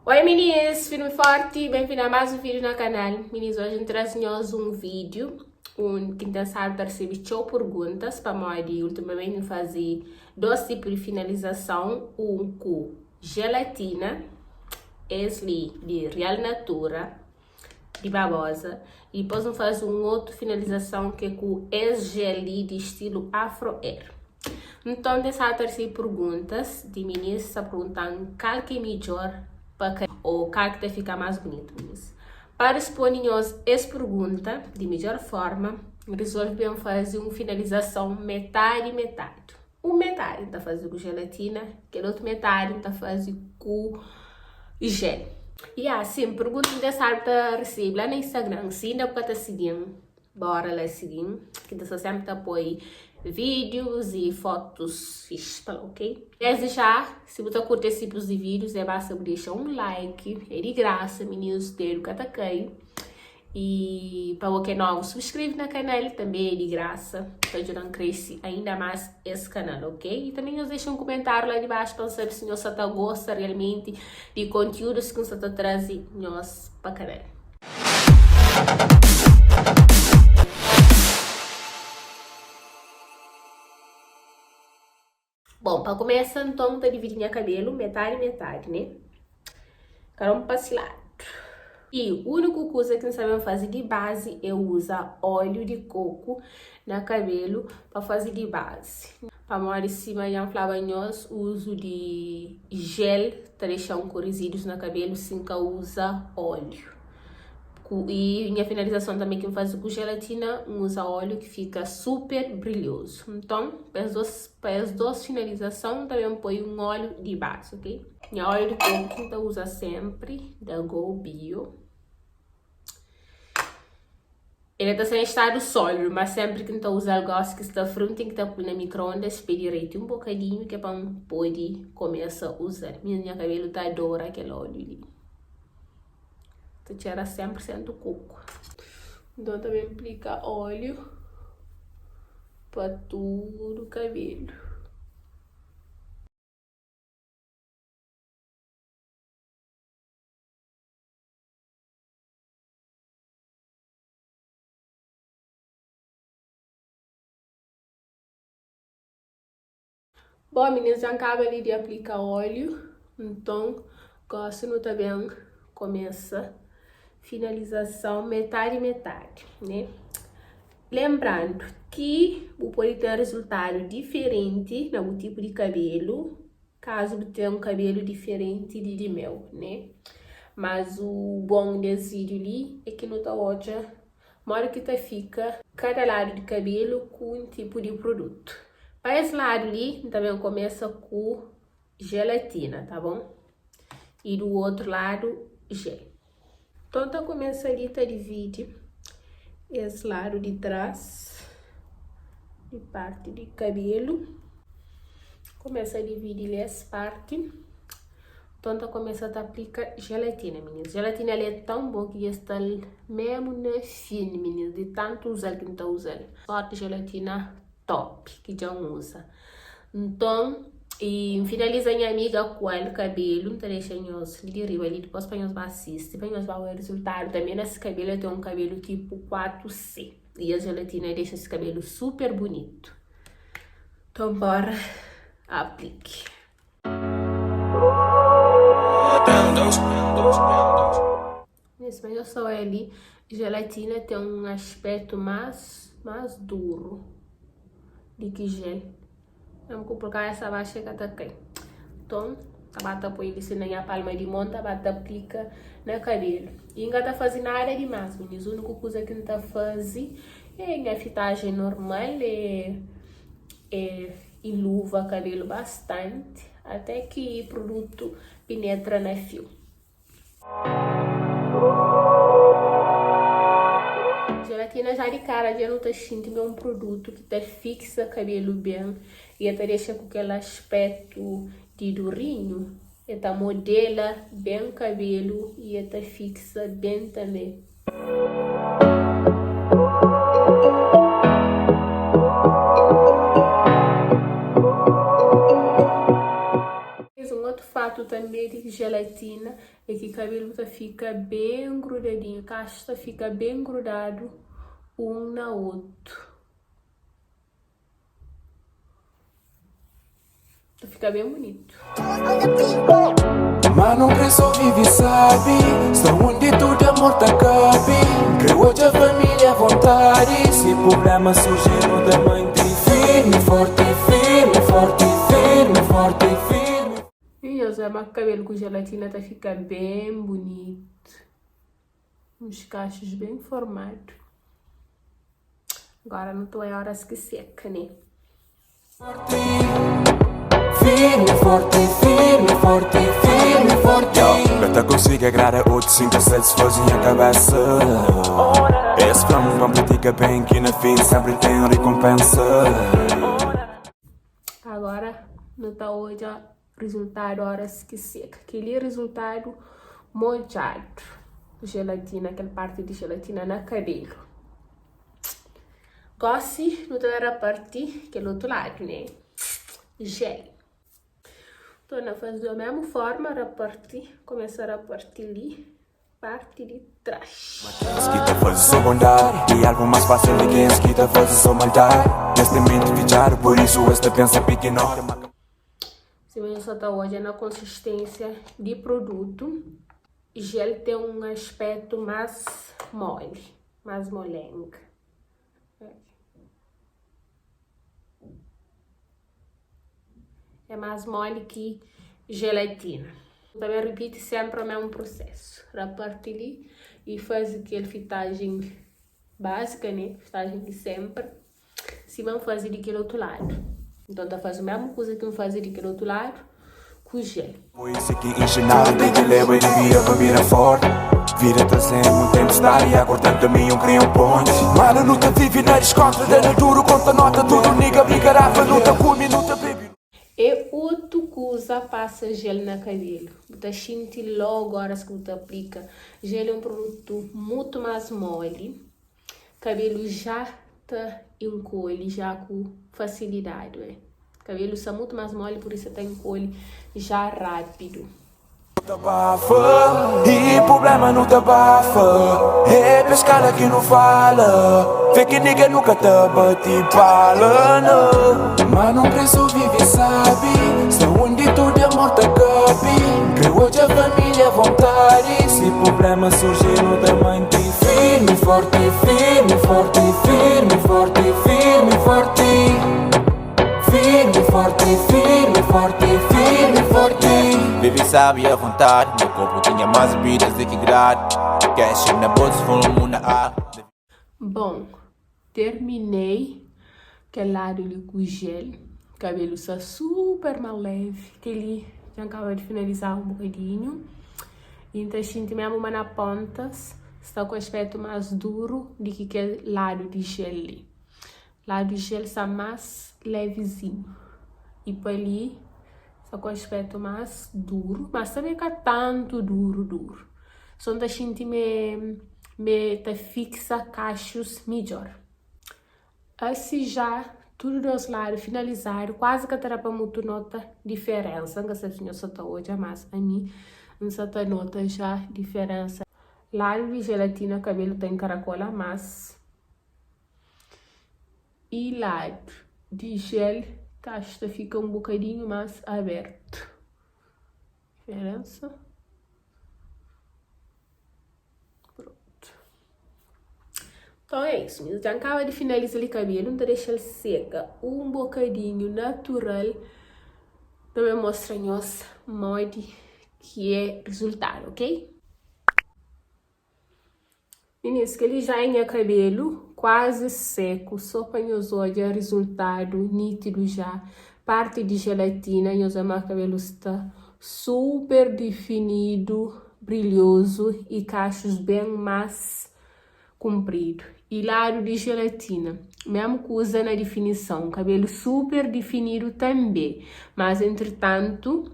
Oi meninas, firme e forte, bem-vindo a mais um vídeo no canal. Meninas, hoje trazemos um vídeo que tenta receber perguntas para nós ultimamente fazer dois tipos de finalização, um com gelatina, esse de Real Natura, de babosa, e depois vamos fazer um outro finalização que é com ex-gel de estilo Afro Air. Então, dessa terceira perguntas, de meninas está perguntando qual que é melhor ou qual que vai ficar mais bonito. Meninas. Para responder essa pergunta de melhor forma, resolvemos fazer uma finalização metade. Metade está fazendo com gelatina, que a outra metade está fazendo com gel. E assim, pergunta dessa receber lá no Instagram, se ainda está seguindo, bora lá seguir, que você sempre está apoiando vídeos e fotos fixas, ok? Desde já, se você curte esse tipo de vídeos, basta deixar um like, é de graça, meninos, ter o catacaio. E para você novo, subscreve no canal, também é de graça, para ajudar a crescer ainda mais esse canal, ok? E também nos deixa um comentário lá de baixo para saber se você gosta realmente de conteúdos que você está trazendo para o canal. Bom, para começar, então, tá dividindo o cabelo metade, né? Caramba, para esse lado. E a única coisa que nós sabemos fazer de base é usar óleo de coco no cabelo para fazer de base. Para morar em cima, já falamos uso de gel para deixar resíduos no cabelo sem que usa óleo. E minha finalização também que eu faço com gelatina, usa óleo que fica super brilhoso. Então, para as duas finalizações, também põe um óleo de base, ok? E óleo de coco que eu uso sempre, da Go Bio. Ele está sem estado sólido, mas sempre que eu uso algo que está frio, tem que estar na micro-ondas, pedir um bocadinho, que é para poder começar a usar. Minha cabelo está adora aquele óleo ali. Tira 100% coco. Então também aplica óleo para todo o cabelo. Bom, meninas, já acaba ali de aplicar óleo. Então, gosto também começa finalização metade, né? Lembrando que pode ter resultado diferente no tipo de cabelo, caso tenha um cabelo diferente de meu, né? Mas o bom desse vídeo ali é que não tá hoje, mora que fica cada lado de cabelo com um tipo de produto. Para esse lado ali, também começa com gelatina, tá bom? E do outro lado, gel. Então, tá começa ali, tá divide esse lado de trás, de parte de cabelo. Começa a dividir essa parte. Então, tá começa a aplicar gelatina, meninas. Gelatina ali é tão bom que está mesmo na fina, meninas, de tanto usar que não tá usando. Sorte gelatina top, que já usa. Então, e finaliza minha amiga com o cabelo, então deixa nós de riba ali, depois para nós assistir, para nós ver o resultado. Também nesse cabelo eu tenho um cabelo tipo 4C. E a gelatina deixa esse cabelo super bonito. Então, bora, aplique. Isso, mas eu só ali, gelatina tem um aspecto mais duro do que gel. Vamos colocar essa baixa que tá aqui. Então, a bata põe ele na palma de mão, a bata aplica no cabelo. E ainda tá fazendo nada demais, meninas. A única coisa que não tá fazendo é a fitagem normal, e luva cabelo bastante, até que o produto penetra no fio. Gelatina já de cara, já não tá sentindo um produto que tá fixa cabelo bem e até deixa com aquele aspecto de durinho, e tá modela bem cabelo e até fixa bem também. Um outro fato também de gelatina é que o cabelo fica bem grudadinho, o cacho fica bem grudado um na outro. Fica bem bonito. Mas não só vive, sabe? Só onde tudo amor tá cabe. Que hoje a família à vontade. Se problema surge no da mãe, firme, forte, firme, forte, firme, forte, firme. E eu usar cabelo com gelatina tá fica bem bonito. Uns cachos bem formados. Agora não tô em horas que seca, né? Firme, forte, firme, forte, firme, forte. Até consigo agradar outros, sinta satisfação em a cabeça. Esse vamos pratica bem que na fim sempre tem recompensa. Agora não tá hoje o resultado horas que seca. Aquele resultado molhado. Gelatina, aquela parte de gelatina na cabelo. Gossi, não tá a parte aquele outro lado, né? Gel. Tô na fase da mesma forma, começar a partir ali, parte de trás. Esquita faz só bondade, e algo mais fácil de quem esquita faz só maldade. Neste mente fichar, por isso esta pensa pequeno. Se você só tá hoje na consistência de produto, gel tem um aspecto mais mole, mais molenga. É mais mole que gelatina. Também repite sempre o mesmo processo. Reparte ali e faz aquela fitagem básica, né? Fitagem de sempre. Se vão fazer daquele outro lado. Então tá fazendo a mesma coisa que vão fazer daquele outro lado com gel. Isso aqui ensinado de leva e vira para virar forte. Vira trazendo um tempestade e acordando também cria um ponte. Mano, não te vive na descontra da natura, conta nota, tudo nigga, garrafa, não te come, não te bebe. E outra coisa passa gel na cabelo. Você sente logo horas que você aplica. Gel é um produto muito mais mole. Cabelo já tá encolhe já com facilidade, né? Cabelo está muito mais mole, por isso tá encolhe já rápido. E problema não te abafa. É pescada que não fala. Vê que ninguém nunca te bate pala, não. Mas não preço vive, sabe? Só onde tudo amor te cabe. Que hoje a família à vontade. Se problema surge no tamanho de firme, forte, firme, forte, firme, forte, firme, forte. Firme, forte, firme, forte, firme, forte. Vive sabe à vontade, meu corpo tinha mais bebidas de que grade. Cash na bolsa, volume na ar. Bom, terminei aquele lado ali com gel. O cabelo está super mais leve. Aquele já acaba de finalizar um bocadinho. Então, sinto mesmo uma na pontas. Está com aspecto mais duro do que aquele lado de gel ali. Lado de gel está mais levezinho. E para ali, está com aspecto mais duro. Mas também não é tanto duro. Só não sinto me fixa cachos melhor. Assim já, tudo dos lados finalizaram. Quase que terá para muito nota diferença. Não sei se eu só estou hoje, mas a mim não só nota já diferença. Lado de gelatina, cabelo tem caracola, mas e lado de gel, casta fica um bocadinho mais aberto. Diferença. Pronto. Então é isso, já acaba de finalizar o cabelo, então deixa ele seca um bocadinho natural. Também mostra nossa modo que é resultado, ok? Meninas, que ele já é cabelo quase seco, só para nós olhar resultado nítido já. Parte de gelatina, nós o cabelo está super definido, brilhoso e cachos bem mais comprido. E lado de gelatina, mesmo coisa na definição, cabelo super definido também, mas entretanto,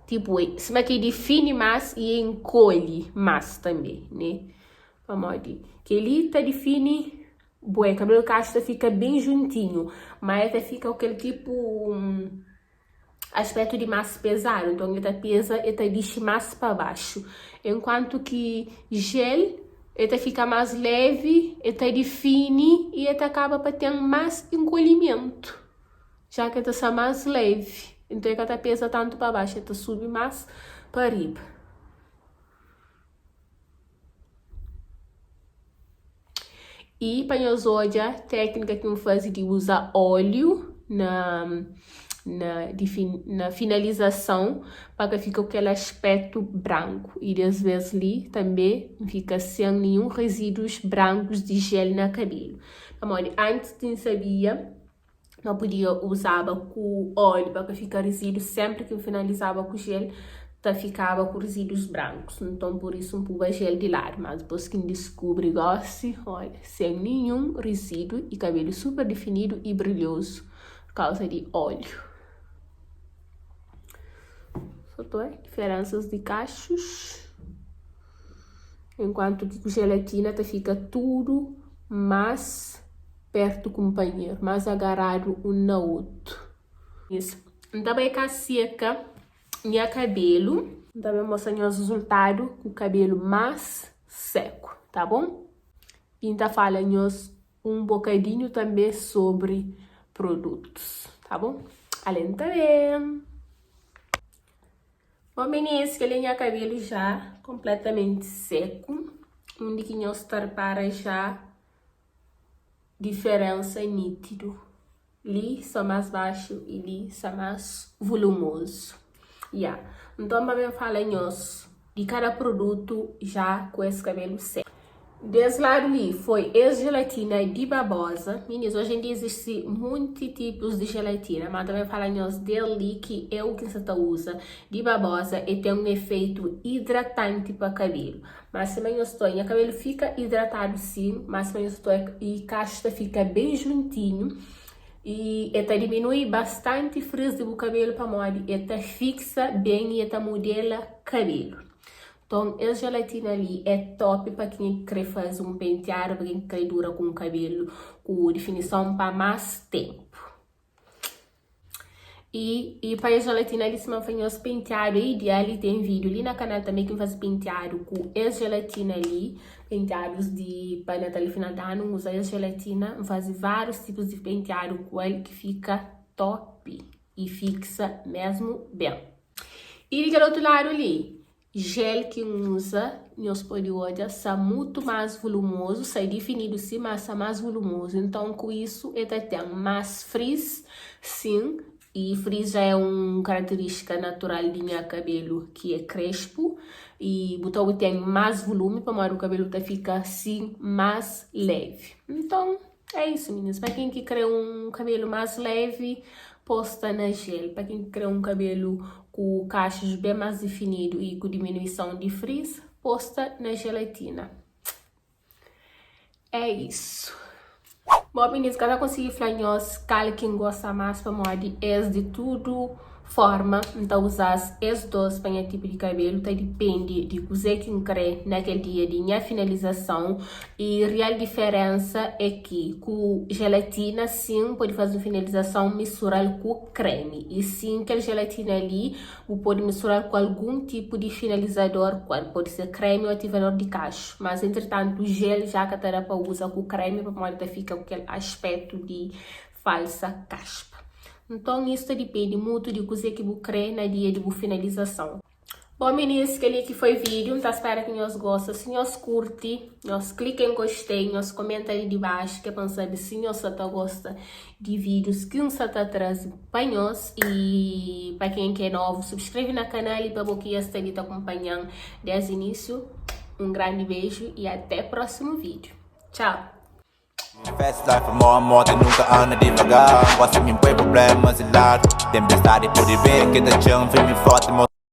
tipo, se aqui define mais e encolhe mais também, né? Que ele tá define, bué, cabelo casto fica bem juntinho, mas até fica aquele tipo aspecto de mais pesado, então ele pesa e deixa mais para baixo, enquanto que gel ele fica mais leve, ele define e ele acaba para ter mais encolhimento, já que ele está mais leve, então ele pesa tanto para baixo, ele sube mais para riba. E para nós hoje, a técnica que eu faço de usar óleo na finalização para que fique aquele aspecto branco e às vezes ali também fica sem nenhum resíduos brancos de gel na cabelo. Amor, antes não sabia, não podia usar com óleo para que fique resíduo, sempre que eu finalizava com gel ficava com resíduos brancos, então por isso um pouco gel de lado, mas depois que descobre gosta, olha, sem nenhum resíduo e cabelo super definido e brilhoso por causa de óleo. Diferenças de cachos, enquanto que com gelatina fica tudo mais perto do companheiro, mais agarrado um no outro. Isso. Então vai ficar seca minha cabelo, também mostrando os resultados com o cabelo mais seco, tá bom? E então fala-nos um bocadinho também sobre produtos, tá bom? Além também. Bom, meninas, que minha cabelo já completamente seco, onde que nós para já diferença nítido. Ali são mais baixo e ali são mais volumoso. Então, vamos falar de cada produto já com esse cabelo seco. Desse lado ali foi ex-gelatina de babosa. Meninas, hoje em dia existem muitos tipos de gelatina, mas também falar dele que é o que você usa de babosa e tem um efeito hidratante para cabelo. Mas também eu estou, minha cabelo fica hidratado sim, mas também eu estou e casta fica bem juntinho. E ela diminui bastante frizz do cabelo para moda, ela fixa bem e ela modela cabelo. Então, a gelatina ali é top para quem quer fazer um penteado, para quem quer durar com o cabelo com definição para mais tempo. E para a gelatina ali, se faz os penteados ideal, tem vídeo ali no canal também que faz penteado com a gelatina ali, penteados de para Natal e final de ano, usa a gelatina, faz vários tipos de penteado com ele que fica top e fixa mesmo bem. E do outro lado ali, gel que usa, nós podemos hoje, está muito mais volumoso, sai definido sim, mas está mais volumoso. Então, com isso, ele tem mais frizz, sim. E frizz já é uma característica natural de minha cabelo, que é crespo. E então tem mais volume para o cabelo ficar assim mais leve. Então, é isso, meninas. Para quem quer um cabelo mais leve, posta na gel. Para quem quer um cabelo com cachos bem mais definido e com diminuição de frizz, posta na gelatina. É isso. Bom, meninas, cada consegui falar quem gosta mais para moda de tudo forma, então usar esses dois para tipo de cabelo, tá depende de cozer que quer naquele dia de minha finalização. E a real diferença é que com gelatina sim pode fazer finalização misturar com creme, e sim que a gelatina ali pode misturar com algum tipo de finalizador, pode ser creme ou ativador de cacho, mas entretanto o gel já que terá para usar com creme para moda fica com aquele aspecto de falsa caspa. Então, isso depende muito de coisa que você quer na dia de finalização. Bom, meninas, que foi o vídeo. Então, espero que vocês gostem. Se vocês curtem, cliquem em gostei, comentem aí de baixo, que é para saber se vocês gostam de vídeos que você traz para nós. E para quem é novo, subscreve no canal e para você estar acompanhando desde o início. Um grande beijo e até o próximo vídeo. Tchau! Fast life, amor, tem nunca anda devagar. Gosta de mim, põe problemas e lado. Tempestade, pode ver que tá chão, firme e forte.